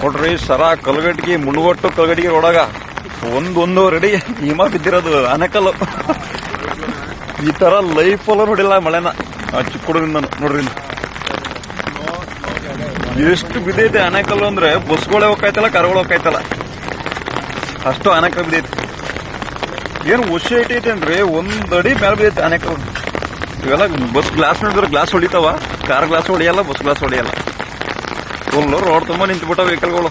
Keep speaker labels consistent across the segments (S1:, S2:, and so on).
S1: ನೋಡ್ರಿ ಸರ ಕಲ್ಗಟ್ಟಿಗೆ ಮುಣಗೊಟ್ಟು ಕಲ್ಗಟ್ಟಿಗೆ ರೋಡಾಗ ಒಂದೂವರೆ ಅಡಿ ಹಿಮ ಬಿದ್ದಿರೋದು ಆನೆಕಲ್ಲು. ಈ ತರ ಲೈಫ್ ಅಲ್ಲ ನೋಡಿಲ್ಲ ಮಳೆನ ಚಿಕ್ಕ ಹುಡುಗಿಂದ ನೋಡ್ರಿ. ಎಷ್ಟು ಬಿದ್ದೈತೆ ಆನೆಕಲ್ಲು ಅಂದ್ರೆ ಬಸ್ಗಳೇ ಹೋಗ್ತಾಯ್ತಲ್ಲ, ಕರಗಳು ಹೋಗ್ತಾಯ್ತಲ್ಲ, ಅಷ್ಟು ಆನೆಕಲ್ಲು ಬಿದ್ದೈತಿ. ಏನು ಹುಷಿ ಐತೈತೇನ್ರಿ, ಒಂದಡಿ ಮೇಲೆ ಬಿದ್ದೈತೆ ಆನೆಕಲ್ಲು. ಇವೆಲ್ಲ ಬಸ್ ಗ್ಲಾಸ್ ನೋಡಿದ್ರೆ glass ಹೊಡಿತಾವ, car glass ಹೊಡಿಯಲ್ಲ, bus glass ಹೊಡಿಯಲ್ಲ. Full road ತುಂಬಾ ನಿಂತುಬಿಟ್ಟ ವೆಹಿಕಲ್ಗಳು.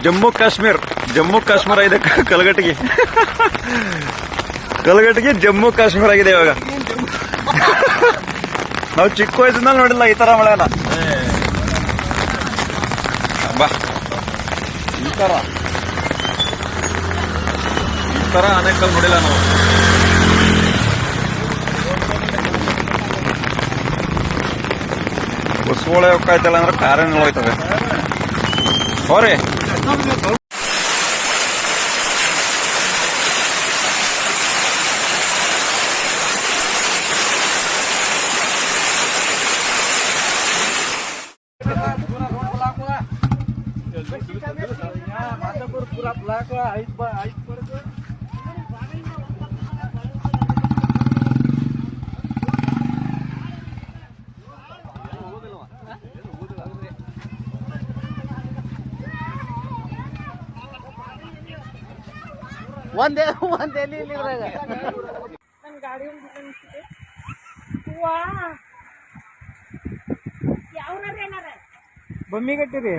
S1: ಜಮ್ಮು ಕಾಶ್ಮೀರ ಇದೆ ಕಲಗಟ್ಟಿಗೆ. ಜಮ್ಮು ಕಾಶ್ಮೀರ ಆಗಿದೆ ಇವಾಗ. ನಾವು ಚಿಕ್ಕ ವಯಸ್ಸಿನಲ್ಲಿ ನೋಡಿಲ್ಲ ಈ ತರ ಮಳೆನ. ಬಾ ಈ ತರ ಆನೆಕಲ್ ನೋಡಿಲ್ಲ ನಾವು. ಬಸ್ಗಳೇ ಹೋಗ್ತಾಯ್ತಲ್ಲ ಅಂದ್ರೆ ಕಾರೇನು ಹೋಗ್ತವೆ ಅವ್ರಿ.
S2: ಒಂದೇ ಗಾಡಿ
S3: ಬಮ್ಮಿ ಕಟ್ಟಿರಿ.